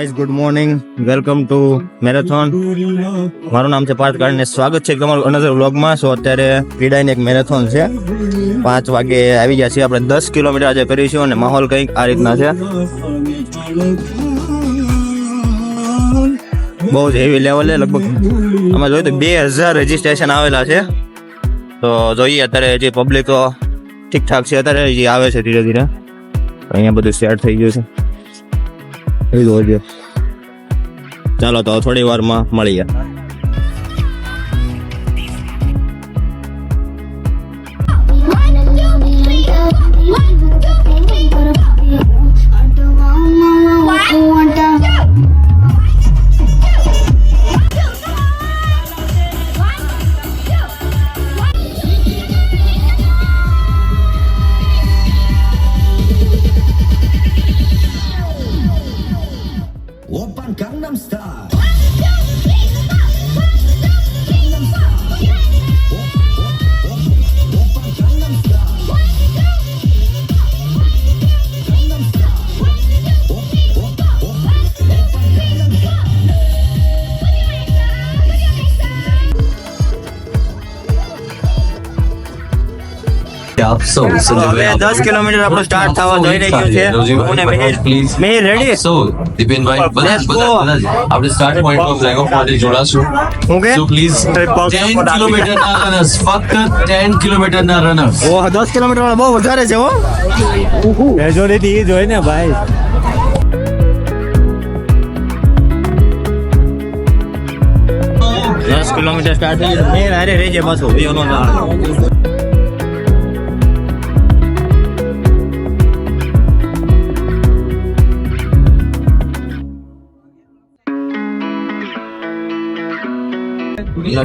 Guys good morning, welcome to marathon. મારું નામ છે પાર્થ કાળને સ્વાગત છે તમારું અનધર વ્લોગમાં. સો અત્યારે ક્રીડાની એક મેરેથોન છે, 5 વાગે આવી ગયા છીએ. આપણે 10 કિલોમીટર આજે કરીશું અને માહોલ કંઈક આ રીતના છે. બહુ જ હેવી લેવલે, લગભગ આમાં જોઈએ તો 2000 રજીસ્ટ્રેશન આવેલા છે. તો જોઈએ અત્યારે જે પબ્લિક તો ઠીકઠાક છે, અત્યારે જે આવે છે ધીરે ધીરે. અહીંયા બધું સેટ થઈ ગયું છે. ચાલો તો થોડી વારમાં મળીએ. Gangnam Style. હવે 10 કિલોમીટર આપણો સ્ટાર્ટ થવા જઈ રહ્યું છે. અને મેં રેડી. સો દીપેનભાઈ બધા આપણે સ્ટાર્ટ પોઈન્ટ ઓફ લેગો માટે જોડાશું. ઓકે સો પ્લીઝ 10 કિલોમીટર ના રનર્સ, ફક્ત 10 કિલોમીટર ના રનર્સ. ઓહ 10 કિલોમીટર વાળા બહુ વધારે છે હો. મેજોરિટી ઈ જ હોય ને ભાઈ. કિલોમીટર સ્ટાર્ટ થઈ ગયું. મેં હારે રેજે પાછો વિયોનો ના.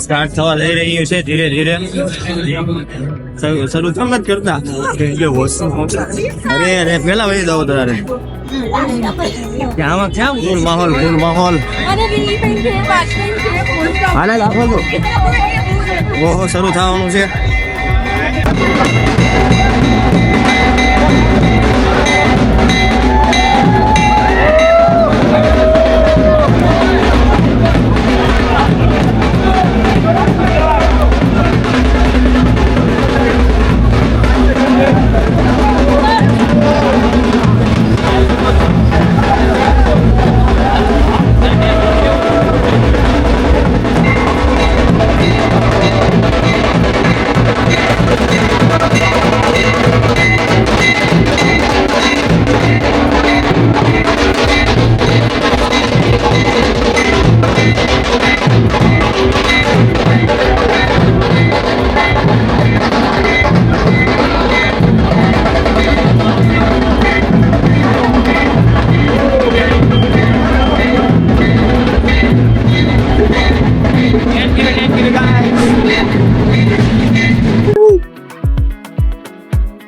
સ્ટાર્ટ થવા જઈ રહ્યું છે ધીરે ધીરે. શરૂ થમ જ કરતા અરે પેલા વહી દઉં તારે. આમાં ક્યાં ફૂલ માહોલ હાલે રાખો તો. ઓહો શરૂ થવાનું છે.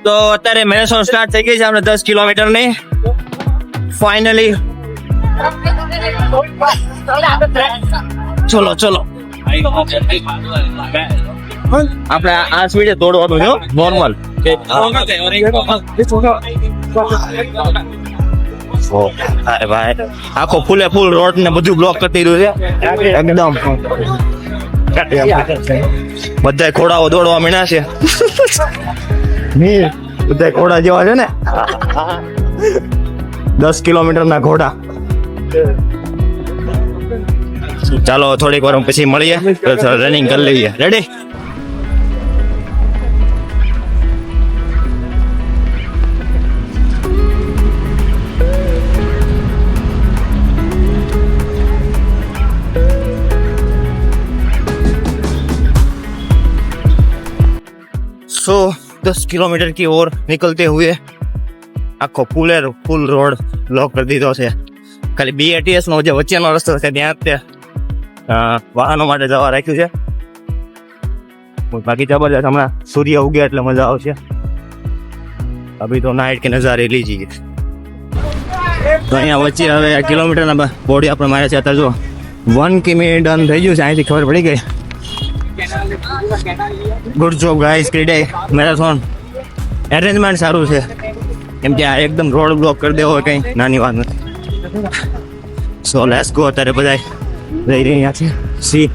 તો અત્યારે મેરેથોન સ્ટાર્ટ થઈ ગઈ છે આપણે 10 કિલોમીટર ની ફાઇનલી. ચલો આપણે આ સ્પીડે દોડવાનું છે નોર્મલ. અરે ભાઈ આખો ફૂલે ફૂલ રોડ ને બધું બ્લોક કરી દીધું છે એકદમ. બધા ઘોડાઓ દોડવા મીના છે. બધા ઘોડા જેવા છે ને. 10 કિલોમીટર ના ઘોડા. ચાલો થોડીક વાર પછી મળીએ, રનિંગ કરી લઈએ. રેડી? सो 10 किलोमीटर की ओर निकलते हुए આખો ફૂલ રોડ બ્લોક કરી દીધો છે. ખાલી BATS નો જે વચ્ચેનો રસ્તો છે ત્યાં તે વાહનો માટે જવા રાખ્યું છે. બાકી જબરદસ્ત હમણાં સૂર્ય ઉગે એટલે મજા આવશે. અભી તો નાઇટ કે નજારે લીજીએ. તો અહીંયા વચ્ચે હવે કિલોમીટરના બોડી આપણે મારે છે. અત્યારે જો 1 કિમી ડન થઈ ગયું છે. અહીંથી ખબર પડી ગઈ. Good job guys. ક્રીડે મેરેથોન એરેન્જમેન્ટ સારું છે. કેમ કે આ એકદમ રોડ બ્લોક કરી દેવો હોય કંઈ નાની વાત નથી. So let's go. અત્યારે બધા જઈ રહ્યા છે સી,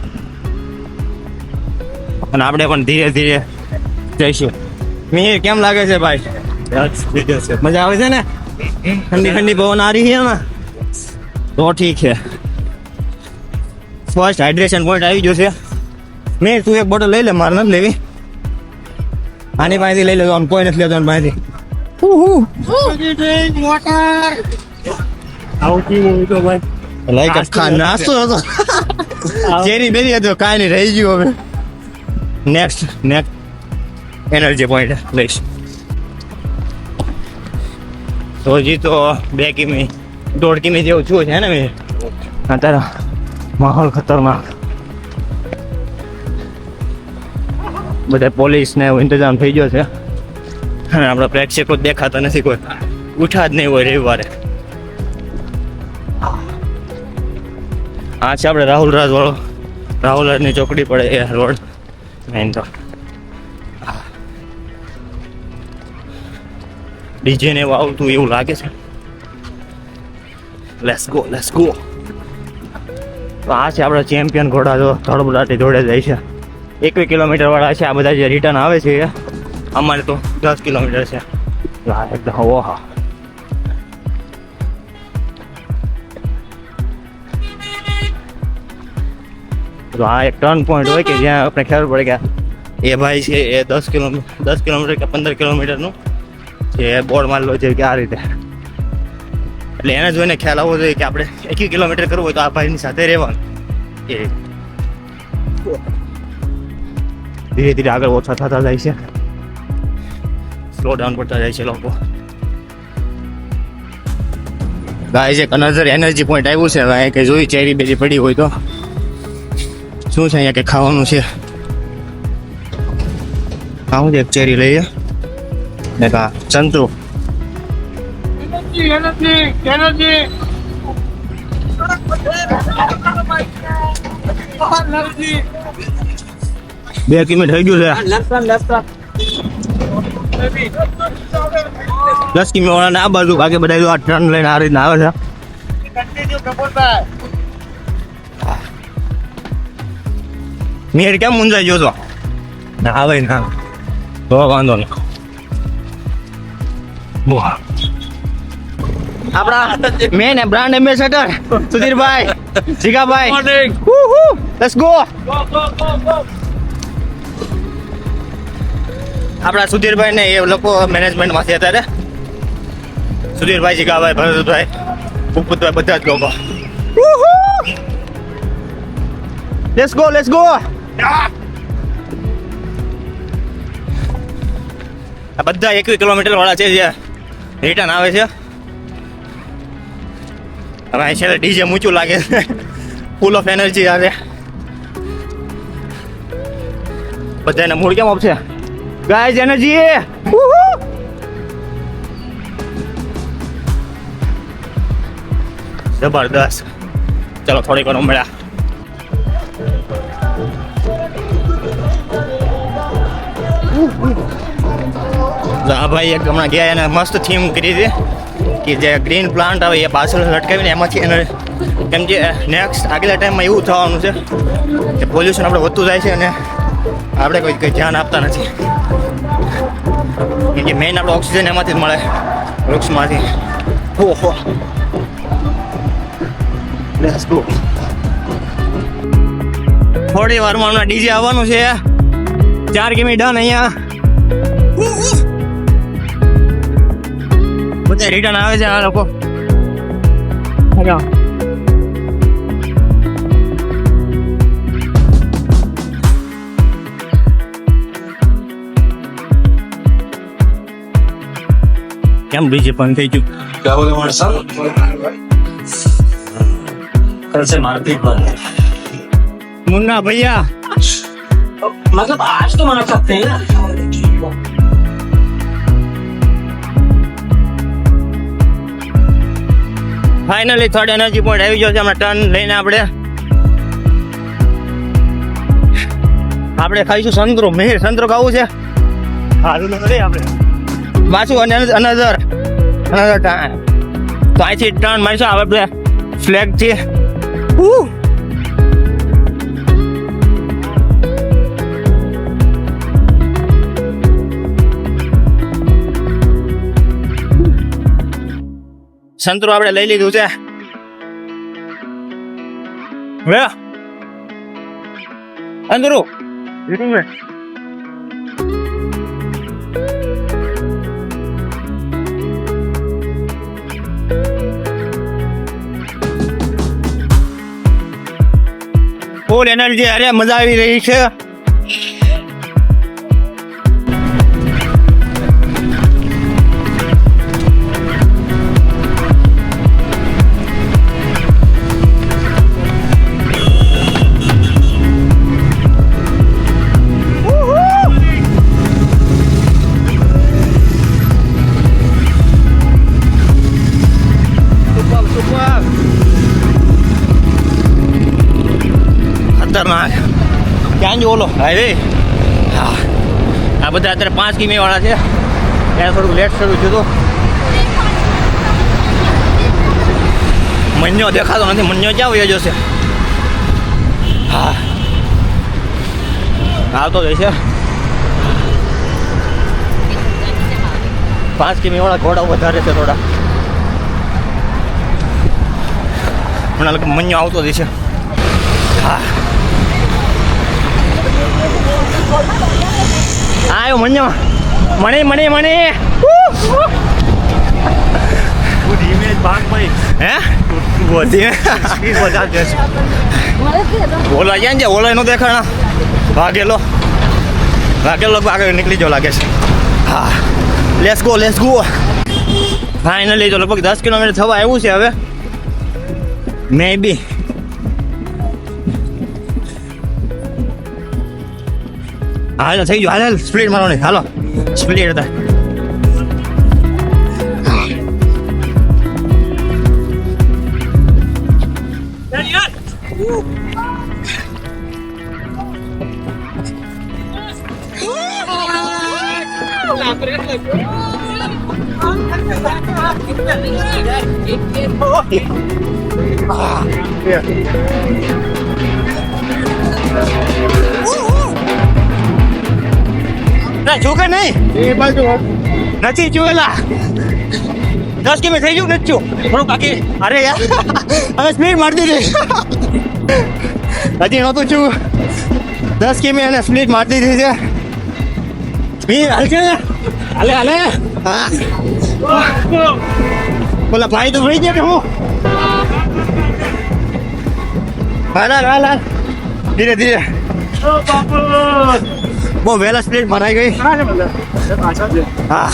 અને આપણે પણ ધીરે ધીરે જઈશું. મિહિર કેમ લાગે છે ભાઈ? મજા આવે છે ને? ઠંડી ઠંડી પવન આ રહી છે ને, તો ઠીક છે. ફર્સ્ટ હાઇડ્રેશન પોઈન્ટ આવી ગયો છે. મેં તું એક બોટલ લઈ લે, મારે નથી લેવી. આની પાસેથી લઈ લેજો, આમ કોઈ નથી લેતો આની પાસેથી. નાસ્તો હતો, ચેરી બેરી હતો, કાંઈ નહીં, રહી ગયું. હવે નેક્સ્ટ એનર્જી પોઈન્ટ લઈશ. તો હજી તો 2 કિમી 1.5 કિમી જેવું છું છે ને મેં. અત્યારે માહોલ ખતરનાક, બધા પોલીસ ને ઇંતજામ થઈ ગયો છે, અને આપણા પ્રેક્ષકો દેખાતા નથી, કોઈ ઉઠા જ નહીં હોય રવિવારે. આ છે આપણે રાહુલ રાજ વાળો, રાહુલ રાજની ચોકડી પડે એ રોડ મેઇન. તો ડીજે ને એવું આવતું એવું લાગે છે. Let's go. તો આ છે આપણા ચેમ્પિયન ઘોડા, જો ધડબડાટી દોડે જાય છે. 21 કિલોમીટર વાળા છે આ બધા જે રિટર્ન આવે છે. અમારે તો 10 કિલોમીટર છે. એકદમ ઓહા. તો આ એક ટર્ન પોઈન્ટ હોય કે જ્યાં આપણે ખ્યાલ પડે કે એ ભાઈ છે એ 10 કિલોમીટર કે 15 કિલોમીટરનું જે બોર્ડ મારેલો છે કે આ રીતે, એટલે એને જોઈને ખ્યાલ આવવો જોઈએ કે આપણે 21 કિલોમીટર કરવું હોય તો આ ભાઈની સાથે રહેવાનું. એ ધીરે ધીરે આગળ ઓછા થતા જાય છે, સ્લો ડાઉન પડતા જાય છે લોકો. ગાઈસ એક અનધર એનર્જી પોઈન્ટ આવ્યું છે. હવે કે જોઈ ચેરી બેરી પડી હોય તો શું છે અહીંયા કે ખાવાનું છે. ખાવું છે, એક ચેરી લઈએ ને કા સંતરું. એનર્જી 2 કિમી થઈ ગયું છે. 10 કિમી વાળાને આ બાજુ, બાકી બધા જો આ ટર્ન લઈને આ રીતના આવે છે. મેર કેમ મુંજાઈ ગયો છો? ના આવે ના તો વાંધો નહીં. આપણા main brand ambassador Sudhirbhai, Jigabhai, let's go. આપણા સુધીરભાઈ ને એ લોકો મેનેજમેન્ટમાંથી અત્યારે સુધીરભાઈ, જીગાભાઈ, ભરતભાઈ, ભૂપતભાઈ, બધા જ લોકો. Let's go. આ બધા 21 કિલોમીટર વાળા છે જે રિટર્ન આવે છે. હવે અહીં છેલ્લે ડીજે ઊંચું લાગે છે, ફૂલ ઓફ એનર્જી આવે. બધાને મૂળ કેમ આપશે ગાઈઝ? એનર્જી જબરદસ્ત. ચલો થોડીક વાર મળ્યા. હા ભાઈ, એક હમણાં ગયા એને મસ્ત થીમ કરી હતી કે જે ગ્રીન પ્લાન્ટ આવે એ પાછળ લટકાવીને એમાંથી એને, કેમ કે નેક્સ્ટ આગલા ટાઈમમાં એવું થવાનું છે કે પોલ્યુશન આપણે વધતું જાય છે અને આપણે કોઈ ધ્યાન આપતા નથી. કેમ કે મેઇન આપણો ઓક્સિજન એમાંથી જ મળે, વૃક્ષમાંથી. ઓહો, લેટ્સ ગો. થોડી વારમાં હમણાં ડીજે આવવાનું છે. 4 કિમી ડન. અહીંયા બધા રિટર્ન આવે છે આ લોકો. કેમ ડીજે બંધ થઈ ગયું? क्या बोले हमारे साथ? कल से मारपीट बंद है। मुन्ना भैया, मतलब आज तो मना सकते हैं ना। ફાઇનલી થર્ડ એનર્જી પોઈન્ટ આવી ગયો છે. હમણાં ટર્ન લઈને આપણે ખાઈશું સંતરો. મેર સંતરો ખાવું છે. સારું નથી આપણે પાછું અનધર ટાઈમ. તો અહીંથી ટર્ન મારીશું આપણે ફ્લેગ છે સંતરું આપણે લઈ લીધું છે હવે સંતરું ફૂલ એનર્જી અરે મજા આવી રહી છે ખતરનાક ક્યાં જો ઓલો હાઈવે હા આ બધા અત્યારે 5 કિમી વાળા છે ત્યાં થોડુંક લેટ શરૂ થયું મન્યો દેખાતો નથી મન્યો ક્યાં વયો જશે હા આવતો જાય છે 5 કિમી વાળા ઘોડા વધારે છે થોડા હમણાં મન્યો આવતો જાય છે હા આયો મન્યો મણે મણે મણે તું ધીમે ભાગ ભાઈ હે તું ધીમે સ્પીડ વધાર દે ઓલા ક્યાં છે ઓલા એનો દેખાણા ભાગેલો આગળ નીકળી જો લાગે છે હા લેટ્સ ગો ફાઇનલી તો લગભગ 10 કિલોમીટર થવા આવ્યું છે હવે મે બી હાલો થઈ ગયો હાલ સ્પ્લીટ મારવાની હાલો સ્પ્લીટ હતા ના જોકે નહીં એ બાજુ નથી જોયેલા 10 કિમી થઈ ગયું નથી થોડું બાકી અરે યાર હવે સ્પીડ મારી દીધી હજી નહોતું છું 10 કિમી અને સ્પીડ મારી દીધી છે સ્પીડ હાલશે હાલે બોલા ભાઈ તો ભરી ગયા કે હું હાલ ધીરે ધીરે બહુ વહેલા સ્પ્લીટ ભરાઈ ગઈ હા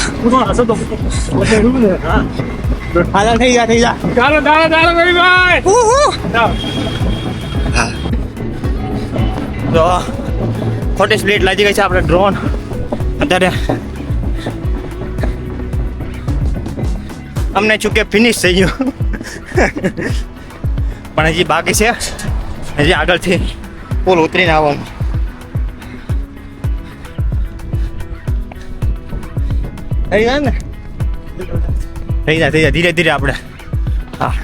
હાલ થઈ જા ચાલો ભાઈ તો ખોટી સ્પ્લીટ લાગી ગઈ છે આપણે ડ્રોન અત્યારે અમને ચૂકે ફિનિશ થઈ ગયું પણ હજી બાકી છે હજી આગળથી પુલ ઉતરીને આવવાનું થઈ જાય ને થઈ જાય ધીરે ધીરે આપણે હા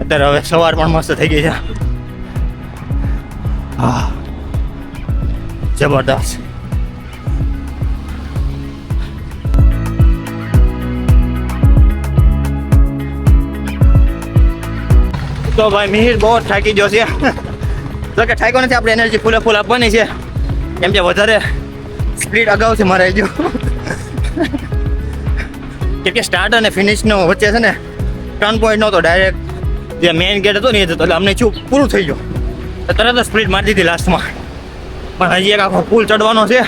અત્યારે હવે સવાર પણ મસ્ત થઈ ગઈ છે હા જબરદસ્ત તો ભાઈ મિહિર બહુ થાકી ગયો છે તો કે થાક્યો નથી આપણે એનર્જી ફૂલ આપવાની છે કેમ કે વધારે સ્પીડ અગાઉથી મરાઈ ગયો કેમ કે સ્ટાર્ટ અને ફિનિશનો વચ્ચે છે ને ટર્ન પોઈન્ટ નહોતો ડાયરેક્ટ જે મેઇન ગેટ હતો ને એ હતો એટલે અમને શું પૂરું થઈ ગયું તો તરત જ સ્પ્લીટ મારી દીધી લાસ્ટમાં પણ હજી એક આખો પુલ ચડવાનો છે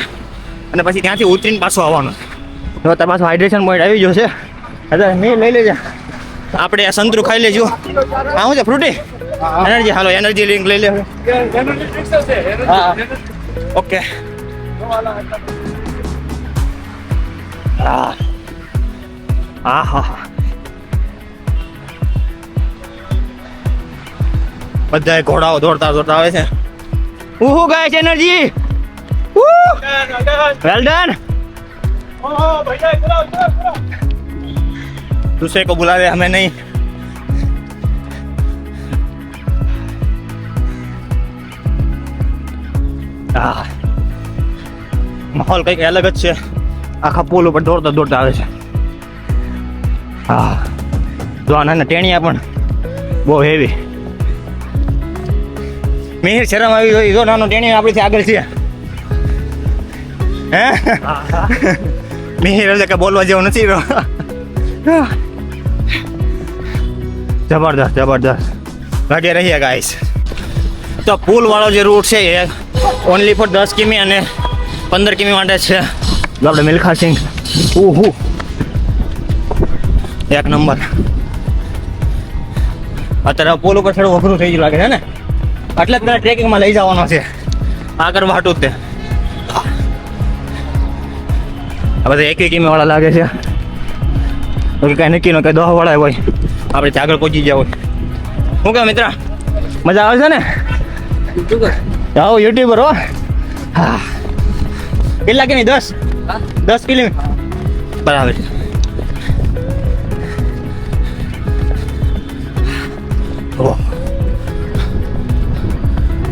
અને પછી ત્યાંથી ઉતરીને પાછો આવવાનો તો તાર પાછો હાઇડ્રેશન પોઈન્ટ આવી ગયો છે અત્યારે મેં લઈ લેજે આપણે આ સંતરું ખાઈ લેજો હા શું છે ફ્રૂટી એનર્જી હાલો એનર્જી લિંક લઈ લે હા ઓકે હા બધા ઘોડાઓ દોડતા આવે છે ઉહુ ગાઈસ એનર્જી વેલ ડન दूसरे को बुला रहे हमें नहीं હા માહોલ કંઈક અલગ જ છે, આખા પુલ ઉપર દોડતા દોડતા આવે છે. હા જો આના ટેણિયા પણ બહુ હેવી. મિહિર શરમ આવી ગઈ, જો નાનો ટેણિયો આપણીથી આગળ છે. હે મિહિર એટલે કે બોલવા જેવું નથી રહ્યો. જબરદસ્ત જબરદસ્ત ગાડી રહીએ ગાઈસ. તો પુલ વાળો જે રૂટ છે એ ઓનલી ફોર 10 કિમી અને 15 કિમી માટે છે. જો આપણે મિલ્ખા સિંહ એક નંબર. અત્યારે પુલ ઉપર થોડું અઘરું થઈ ગયું લાગે છે ને, એટલે જ પેલા ટ્રેકિંગમાં લઈ જવાનો છે. આગળ વાટું જ તે આ બધા 1 કિમી વાળા લાગે છે. તો કઈ નક્કી નો કઈ 10 વાળા હોય, આપણે ત્યાં આગળ પહોંચી ગયા હોય. શું કહે મિત્ર, મજા આવે છે ને? આવો યુટ્યુબર હો. હા કેટલા કિમી? 10 કિમી બરાબર છે.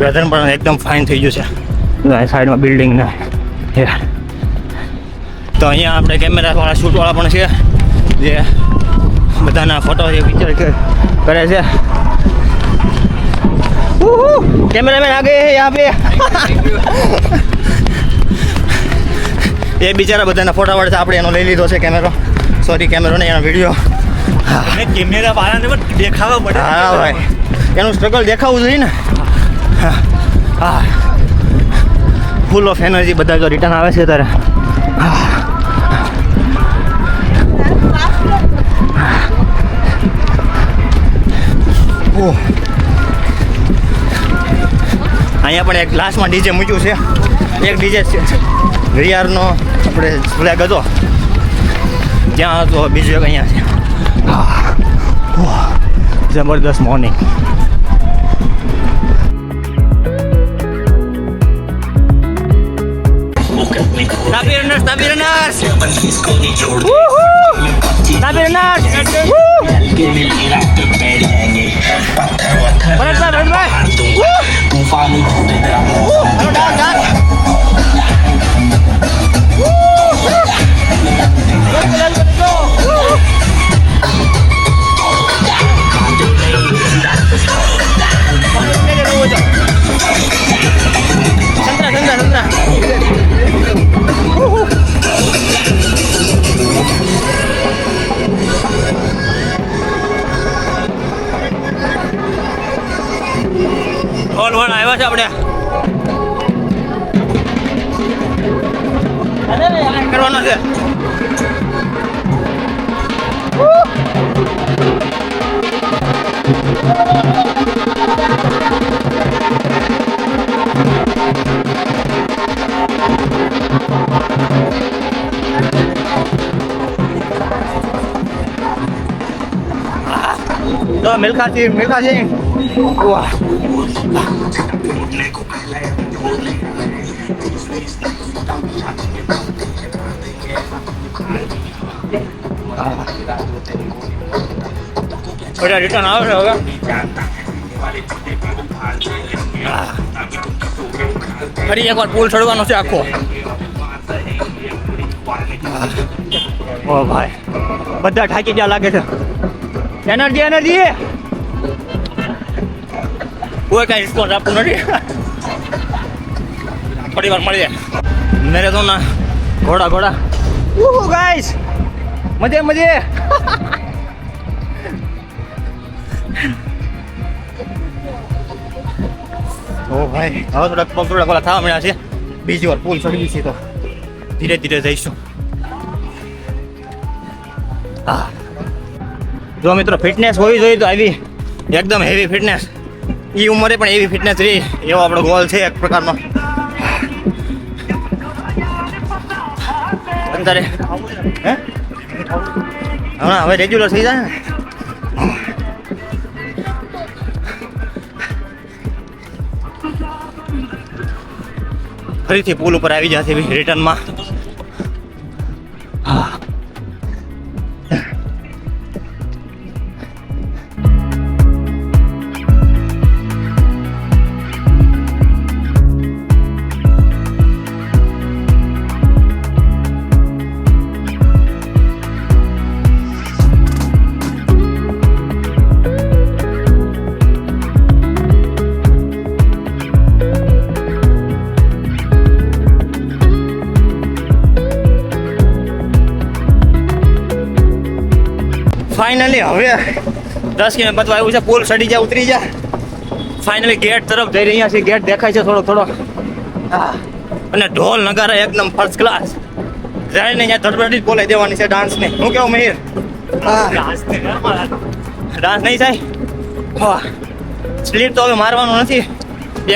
વેધર પણ એકદમ ફાઇન થઈ ગયું છે. સાઈડમાં બિલ્ડિંગ ને તો અહીંયા આપણે કેમેરા વાળા શૂટ વાળા પણ છે, જે બધાના ફોટો જે પિક્ચર કરે છે. कैमरामैन आ गए हैं यहाँ पे. એ બિચારા બધાના ફોટા પાડે છે, આપણે એનો લઈ લીધો છે કેમેરો. સોરી કેમેરો નહીં, એનો વિડીયો. કેમેરા વાળાને પણ દેખાવા પડે. હા ભાઈ, એનું સ્ટ્રગલ દેખાવું જોઈએ ને. હા ફૂલ ઓફ એનર્જી બધા જો રિટર્ન આવે છે ત્યારે. અહીંયા પણ એક ગ્લાસમાં ડીજે મૂક્યું છે. એક ડીજે રિયારનો આપણે ફ્લેગ હતો ત્યાં હતો, બીજું એક અહીંયા છે. જબરદસ્ત morning. Tapi Runners, Tapi Runners. Tapi Runners. Berat Pak. Halo dah. Let's go. Sandra. All one આવ્યા છે આપણે. કરવાનો છે. તો મિલ્ખા સિંહ વાહ. બધા રિટર્ન આવે છે હવે. ફરી એકવાર પુલ ચડવાનો છે આખો. ઓ ભાઈ બધા થાકી ગયા લાગે છે. એનર્જી કોઈ કઈ રિસ્પોન્સ આપતું નથી. થોડી વાર મળીએ. મેરે તો ના ઘોડા ગાઈસ મજે. ઓ ભાઈ હવે થોડાક પગ થવા મળ્યા છે. બીજી વાર પુલ ચડી છે તો ધીરે ધીરે જઈશું. હા જો મિત્રો ફિટનેસ હોવી જોઈએ તો આવી એકદમ હેવી ફિટનેસ. એ ઉંમરે પણ એવી ફિટનેસ રહી એવો આપણો ગોલ છે એક પ્રકારનો. અંતરે હા હવે રેગ્યુલર થઈ જાય ને. ફરીથી પુલ ઉપર આવી જશે રિટર્નમાં. હા ફાઇનલી હવે 10 કિલોમીટર પતવા આવ્યું છે. પુલ સડી જા, ઉતરી જા. ફાઇનલી ગેટ તરફ જઈ રહ્યા છે. ગેટ દેખાય છે થોડો. અને ઢોલ નગારા એકદમ ફર્સ્ટ ક્લાસ. જઈને ત્યાં ધડબડી જ બોલાઈ દેવાની છે ડાન્સ ને. હું કેવું મિહિર? ડાન્સ નહીં થાય. સ્પ્લિટ તો હવે મારવાનું નથી.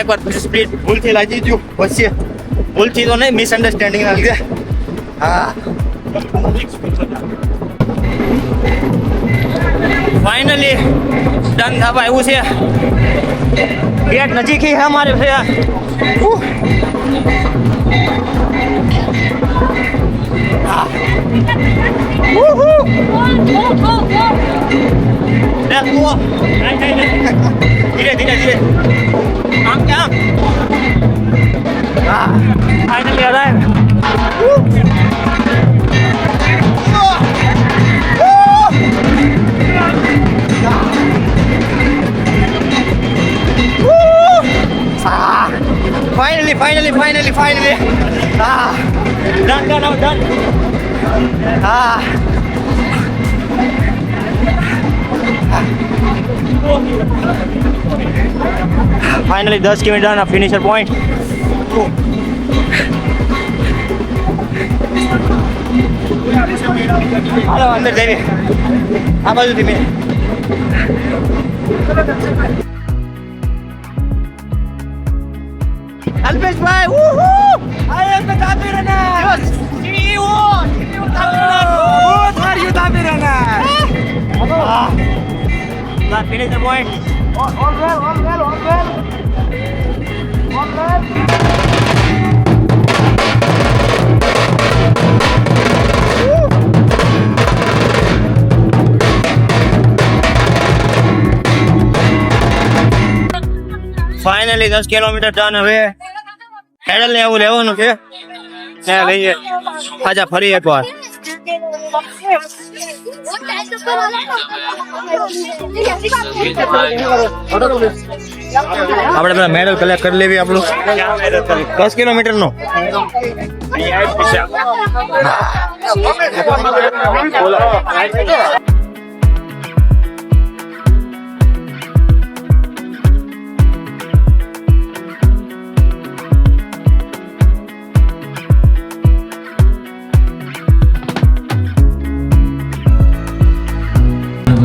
એકવાર પછી સ્પ્લિટ ભૂલથી લાગી ગયું પછી ભૂલથી તો નહીં, મિસઅન્ડરસ્ટેન્ડિંગ ના લીધે. હા ફાઇનલી ડન થવા આવ્યું છે. ગેટ નજીક છે અમારે છે. ધીરે આમ કેમ finally arrive. Finally. Done. Finally 10 kilometer done, finisher point. હાલો અંદર જઈએ. આ બાજુથી મેં અલ્પેશભાઈ, I am the Tapi runner. Yes, CEO Tapi runner. What are you Tapi runner? That finish the point. All well. Finally 10 kilometre done. હવે હેડલ ને એવું લેવાનું છે. ત્યાં લઈએ પાછા ફરી એકવાર. આપણે પેલા મેડલ કલેક્ટ કરી લેવી આપણું 10 કિલોમીટર નું.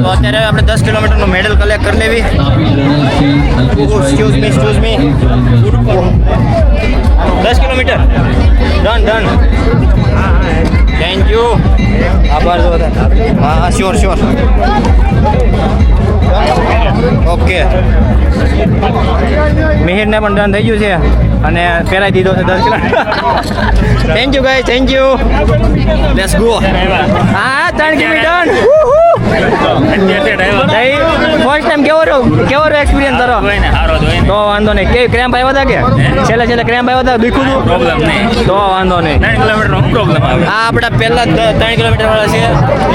તો અત્યારે આપણે 10 કિલોમીટરનું મેડલ કલેક્ટ કરી લેવી. Excuse me 10 kilometre done. Thank you, આભાર. હા શ્યોર. ઓકે, મિહિરને પણ ડન થઈ ગયું છે અને ફેરાઈ દીધો છે 10 kilometre. Thank you guys, thank you. Let's go. હા 3 કિલોમીટર ફર્સ્ટ ટાઈમ. કેવો રહ્યો એક્સપિરિયન્સ તારો? તો વાંધો નહીં. કેવી ક્રેમ્પ આવ્યા હતા કે છેલ્લે ક્રેમ્પ આવ્યા હતા? દુખું હતું? પ્રોબ્લેમ નહીં, તો વાંધો નહીં. 9 કિલોમીટર પ્રોબ્લેમ આવે. હા, આપણા પહેલા 3 કિલોમીટર વાળા છે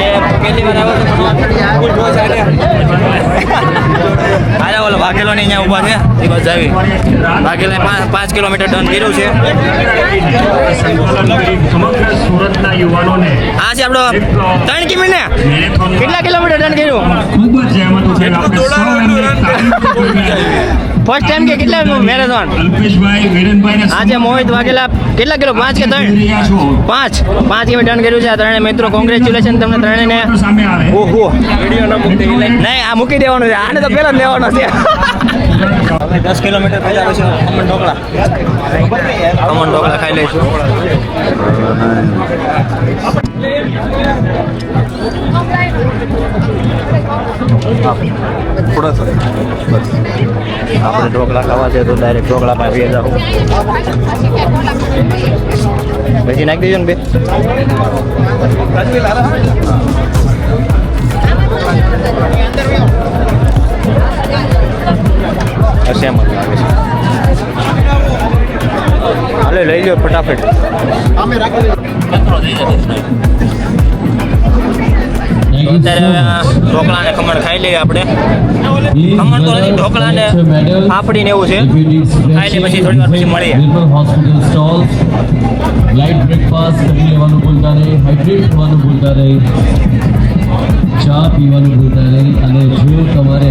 એ પહેલી વાર આવ્યો છે. હાલે ઓલો વાઘેલો ને અહીંયા ઊભા છે એ બસ આવી. વાઘેલા 5 કિલોમીટર ડન કર્યું છે. સુરતના યુવાનોને આ છે આપણો 3 કિલોમીટર. કેટલા કિલોમીટર ડન કર્યું? ખૂબ જ જહેમત ફર્સ્ટ ટાઈમ કે કેટલા મેરેથોન? અલ્પેશભાઈ, વિરેનભાઈ ને આજે મોહિત વાઘેલા કેટલા કિલો? 5 કે 3? 5 કિલોમીટર ડન કર્યું છે આ ત્રણે મિત્રો. કોંગ્રેચ્યુલેશન તમને ત્રણેયને. સામે આવે. ઓહો, નહીં આ મૂકી દેવાનું છે. આને તો પેલો જ લેવાનો છે. અમે 10 કિલોમીટર પહેલા પછી ખમણ ઢોકળા ખાઈ લઈશું. આપણે ઢોકળા ખાવા છે તો ડાયરેક્ટ ઢોકળા પાસે આવી જાઓ. પછી નાખી દેજો ને બે. સેમ જ લાગે છે. હાલે લઈ લો ફટાફટ. તો અત્યારે ઢોકળા ને ખમણ ખાઈ લઈએ આપણે. ખમણ તો નથી, ઢોકળા ને પાપડી ને એવું છે. ખાઈ લઈએ પછી થોડી વાર પછી મળીએ. હોસ્પિટલ સ્ટોલ લાઇટ બ્રેકફાસ્ટ કરી લેવાનું ભૂલતા નહીં, હાઇડ્રેટ થવાનું ભૂલતા નહીં, ચા પીવાનું ભૂલતા નહીં. અને જો તમારે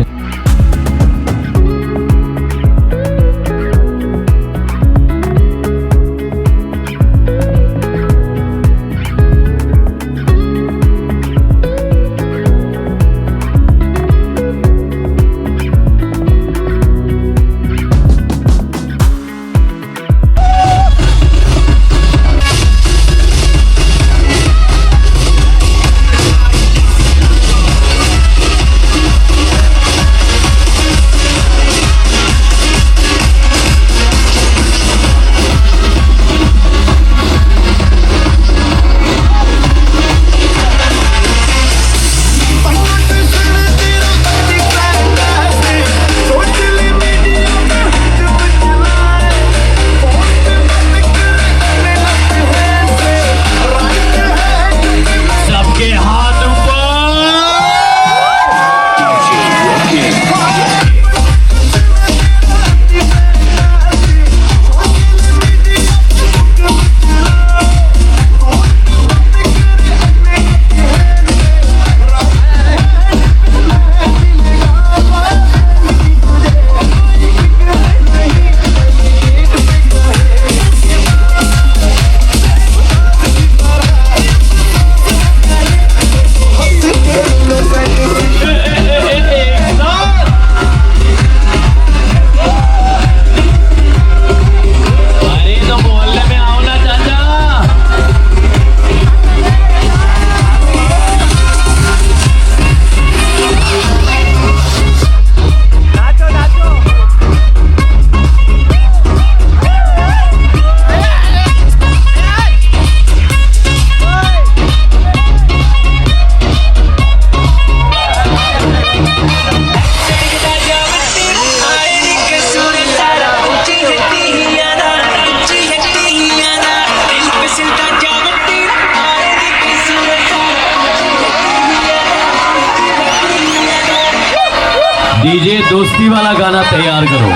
डीजे दोस्ती वाला गाना तैयार करो,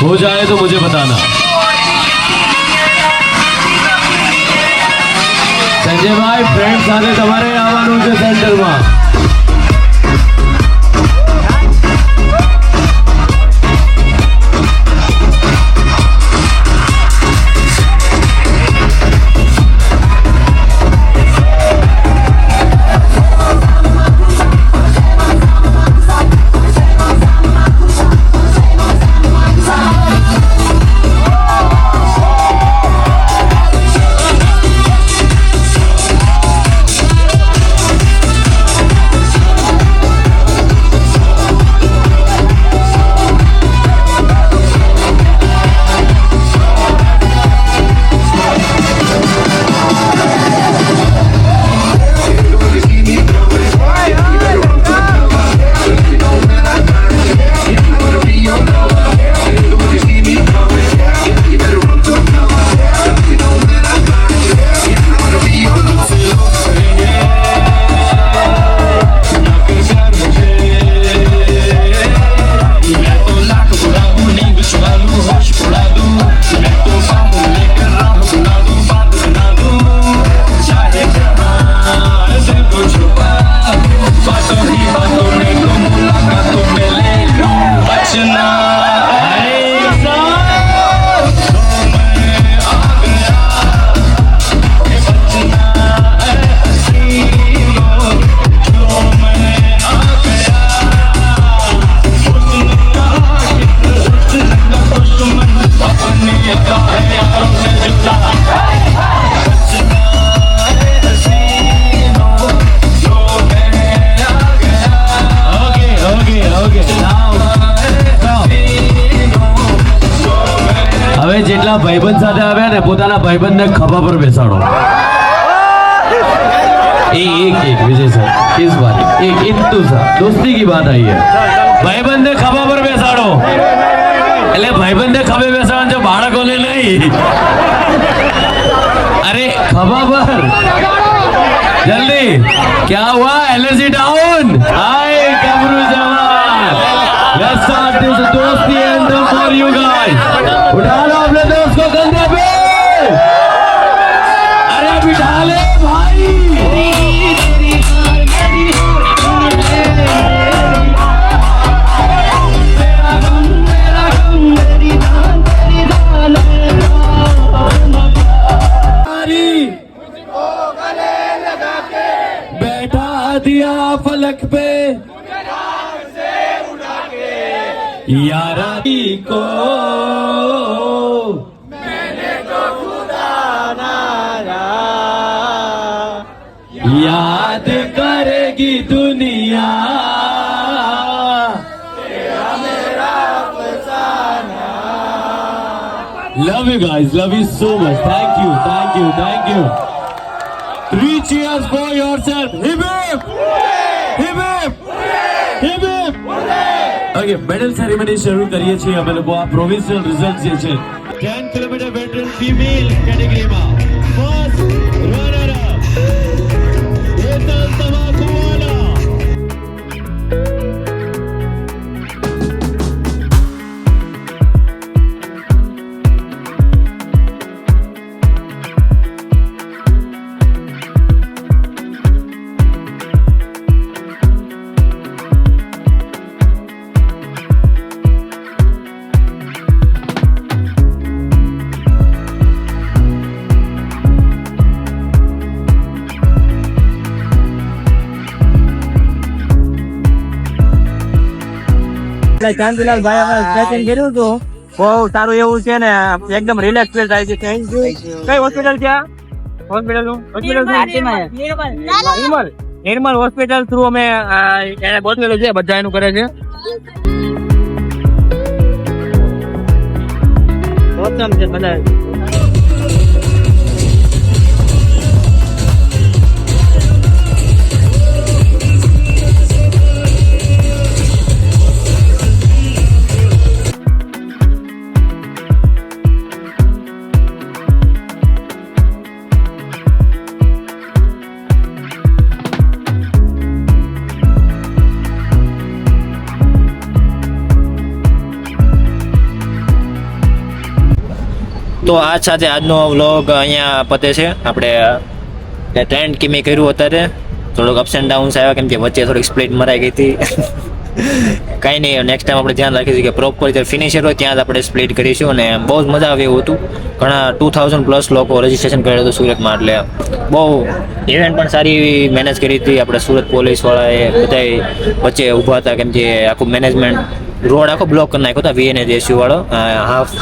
हो जाए तो मुझे बताना. संजय भाई फ्रेंड સાથે તમારે આવવાનું છે સેન્ટરમાં. હવે જેટલા ભાઈબંધ સાથે આવ્યા ને પોતાના ભાઈબંધને ખભા પર બેસાડો. एक विजय सर इस बार एक इतु सर दोस्ती की बात आई है. भाईबंध ने खभा पर બેસાડો એટલે ભાઈબંધને ખભે બેસાડો જો બાળકોને નહીં. અરે ખભા પર जल्दी क्या हुआ एनर्जी डाउन हाय गबरू जवान लेट्स स्टार्ट दिस दोस्ती एंथम फॉर यू गाइस उठा लो अपने दोस्त को कंधे पे अरे बिठा ले भाई बैठा दिया फलक पे यारा को मैंने तो खुदा याद करेगी दुनिया love you guys love you so much thank you thank you thank you 3 cheers for yourself. Hip hip! Hip hip! Hip hip! Okay, medal ceremony શરૂ કરીએ છીએ અમે લોકો આ પ્રોવિન્શિયલ રિઝલ્ટ જે છે 10 કિલોમીટર વેટરન ફીમેલ કેટેગરીમાં first runner up Hetal Tamakuwala Shantilal ભાઈ અમે સ્ટ્રેચિંગ કર્યું હતું બહુ સારું એવું છે ને એકદમ રિલેક્સ ફીલ થાય છે થેન્ક યુ કઈ હોસ્પિટલ છે હોસ્પિટલ નું નિર્મલ હોસ્પિટલ થ્રુ અમે એને બોલાવેલું છે બધા એનું કરે છે ઓસમ છે બધા તો આ સાથે આજનો વ્લોગ અહીંયા પતે છે આપણે ટ્રેન્ડ કિમી કર્યું અત્યારે થોડુંક અપ્સ એન્ડ ડાઉન્સ આવ્યા કેમ કે વચ્ચે થોડીક સ્પ્લિટ મરાઈ ગઈ હતી કાંઈ નહીં નેક્સ્ટ ટાઈમ આપણે ધ્યાન રાખીશું કે પ્રોપર જે ફિનિશર હોય ત્યાં જ આપણે સ્પ્લિટ કરીશું અને બહુ જ મજા આવે એવું હતું ઘણા 2000+ લોકો રજીસ્ટ્રેશન કરેલું હતું સુરતમાં એટલે બહુ ઇવેન્ટ પણ સારી એવી મેનેજ કરી હતી આપણે સુરત પોલીસવાળાએ બધાય વચ્ચે ઊભા હતા કેમ કે આખું મેનેજમેન્ટ રોડ આખો બ્લોક કરી નાખ્યો હતો VNSU વાળો હાફ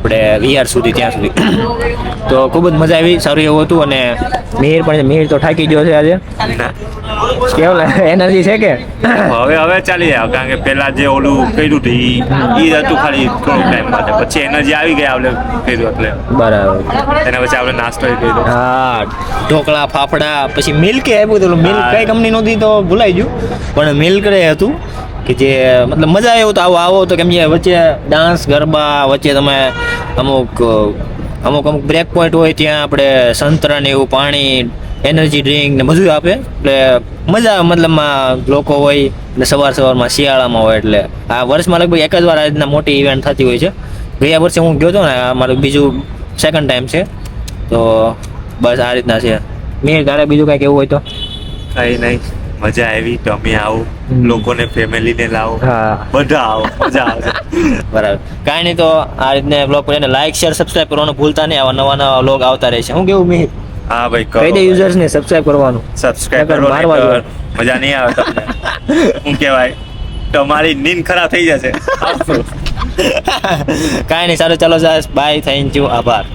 આપણે VR સુધી ત્યાં સુધી તો ખૂબ જ મજા આવી સારું એવું હતું અને મિહિર તો થાકી ગયો છે આજે કેવું એનર્જી છે કે હવે ચાલી જાય કારણ કે પેલા જે ઓલું કર્યું હતું ઈ હતું ખાલી થોડોક ટાઈમ માટે પછી એનર્જી આવી ગઈ આપણે કર્યું એટલે બરાબર એના પછી આપણે નાસ્તો કર્યો હા ઢોકળા ફાફડા પછી મિલ્કે આપ્યું હતું મિલ્ક કઈ કંપની નહોતી તો ભૂલાઈ ગયું પણ મિલ્ક હતું કે જે મતલબ મજા આવે એવું તો આવો તો કેમ કે વચ્ચે ડાન્સ ગરબા વચ્ચે તમે અમુક બ્રેક પોઈન્ટ હોય ત્યાં આપણે સંતરા ને એવું પાણી એનર્જી ડ્રિંક ને બધું આપે એટલે મજા આવે મતલબમાં લોકો હોય એટલે સવારમાં શિયાળામાં હોય એટલે આ વર્ષમાં લગભગ એક જ વાર આ રીતના મોટી ઇવેન્ટ થતી હોય છે ગયા વર્ષે હું ગયો હતો ને આ મારું બીજું સેકન્ડ ટાઈમ છે તો બસ આ રીતના છે મેં તારે બીજું કાંઈક એવું હોય તો કઈ નહીં મજા આવી તમે આવો લોકોને ફેમિલીને લાવો બધા આવો મજા આવશે બરાબર કાંઈ નહીં તો આ રીતને બ્લોગ પર લાઈક શેર સબસ્ક્રાઇબ કરવાનું ભૂલતા નહીં આવા નવા બ્લોગ આવતા રહેશે હું કેવું મિહિર હા ભાઈ કહી દે યુઝર્સ ને સબસ્ક્રાઇબ કરવાનું સબસ્ક્રાઇબ કરો મજા નહીં આવે તમને શું કહેવાય તમારી નીંદ ખરાબ થઈ જશે કાંઈ નહીં સારું ચાલો બાય થેન્ક યુ આભાર